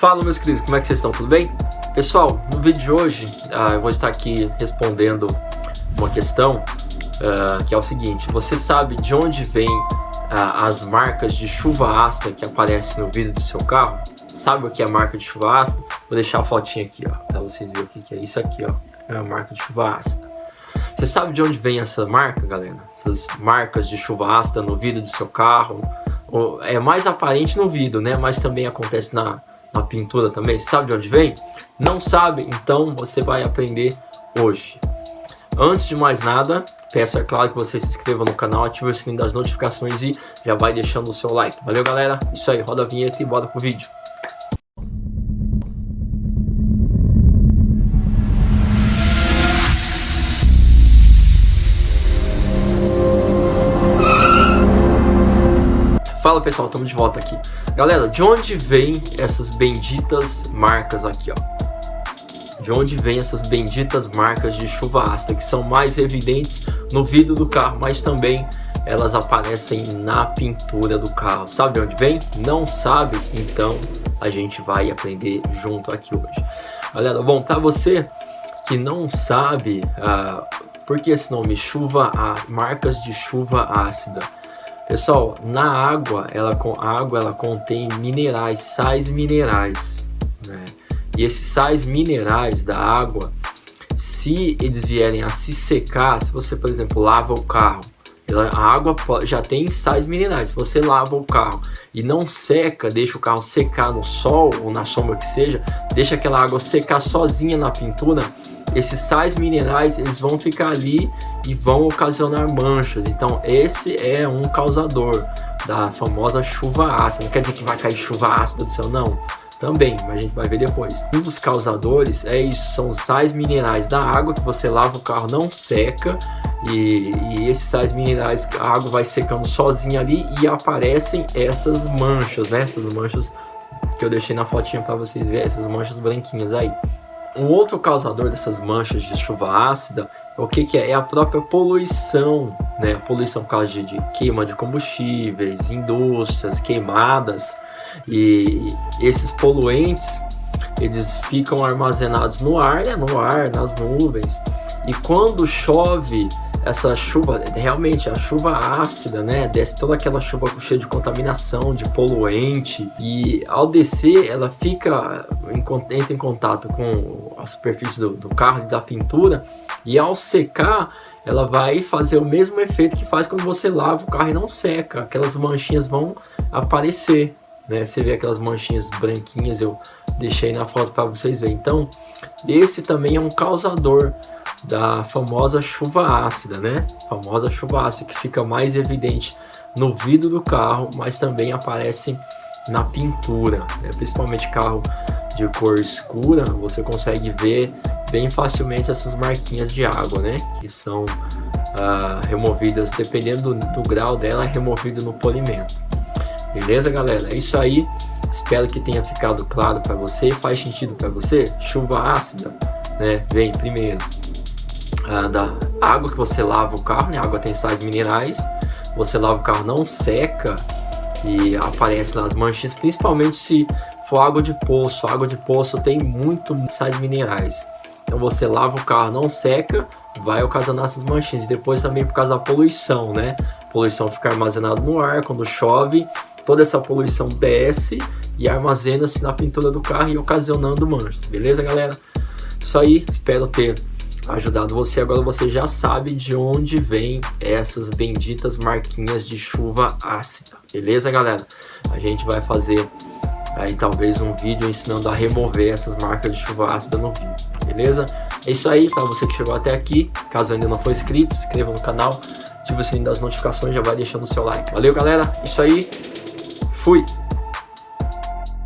Fala, meus queridos, como é que vocês estão? Tudo bem? Pessoal, no vídeo de hoje eu vou estar aqui respondendo uma questão que é o seguinte: você sabe de onde vem as marcas de chuva ácida que aparecem no vidro do seu carro? Sabe o que é a marca de chuva ácida? Vou deixar a fotinha aqui, ó, para vocês verem o que é isso aqui, ó. É a marca de chuva ácida. Você sabe de onde vem essa marca, galera? Essas marcas de chuva ácida no vidro do seu carro? É mais aparente no vidro, né? Mas também acontece na pintura também. Você sabe de onde vem? Não sabe? Então você vai aprender hoje. Antes de mais nada, peço, é claro, que você se inscreva no canal, ative o sininho das notificações e já vai deixando o seu like. Valeu, galera? Isso aí, roda a vinheta e bora pro vídeo. Fala, pessoal, estamos de volta aqui. Galera, de onde vem essas benditas marcas aqui, ó? De onde vem essas benditas marcas de chuva ácida, que são mais evidentes no vidro do carro, mas também elas aparecem na pintura do carro. Sabe de onde vem? Não sabe? Então a gente vai aprender junto aqui hoje. Galera, bom, para você que não sabe por que esse nome, marcas de chuva ácida. Pessoal, na água, a água contém minerais, sais minerais, né? E esses sais minerais da água, se eles vierem a se secar, se você, por exemplo, lava o carro, a água já tem sais minerais. Se você lava o carro e não seca, deixa o carro secar no sol ou na sombra que seja, deixa aquela água secar sozinha na pintura, esses sais minerais eles vão ficar ali e vão ocasionar manchas. Então esse é um causador da famosa chuva ácida. Não quer dizer que vai cair chuva ácida do céu, não. Também, mas a gente vai ver depois. Um dos causadores é isso, são os sais minerais da água que você lava o carro, não seca, e esses sais minerais, a água vai secando sozinha ali e aparecem essas manchas, né? Essas manchas que eu deixei na fotinha para vocês verem, essas manchas branquinhas aí. Um outro causador dessas manchas de chuva ácida, o que é? É a própria poluição, né? A poluição por causa de queima de combustíveis, indústrias, queimadas. E esses poluentes, eles ficam armazenados no ar, né? No ar, nas nuvens. E quando chove, essa chuva, realmente a chuva ácida, né? Desce toda aquela chuva cheia de contaminação, de poluente, e ao descer ela entra em contato com a superfície do carro e da pintura, e ao secar ela vai fazer o mesmo efeito que faz quando você lava o carro e não seca. Aquelas manchinhas vão aparecer, né? Você vê aquelas manchinhas branquinhas, eu deixei na foto para vocês verem. Então esse também é um causador da famosa chuva ácida, né? A famosa chuva ácida que fica mais evidente no vidro do carro, mas também aparece na pintura, né? Principalmente carro de cor escura, você consegue ver bem facilmente essas marquinhas de água, né? Que são removidas, dependendo do grau dela, é removido no polimento. Beleza, galera? É isso aí. Espero que tenha ficado claro para você. Faz sentido para você? Chuva ácida, né? Vem primeiro da água que você lava o carro, né? A água tem sais minerais. Você lava o carro, não seca e aparece lá as manchinhas, principalmente se for água de poço. A água de poço tem muito sais minerais. Então você lava o carro, não seca, vai ocasionar essas manchinhas. E depois também por causa da poluição, né? A poluição fica armazenada no ar, quando chove, toda essa poluição desce e armazena-se na pintura do carro e ocasionando manchas. Beleza, galera? Isso aí, espero ter ajudado você. Agora você já sabe de onde vem essas benditas marquinhas de chuva ácida. Beleza, galera? A gente vai fazer aí talvez um vídeo ensinando a remover essas marcas de chuva ácida no vídeo. Beleza? É isso aí, para você que chegou até aqui. Caso ainda não for inscrito, se inscreva no canal, ative o sininho das notificações, já vai deixando o seu like. Valeu, galera? Isso aí. Fui!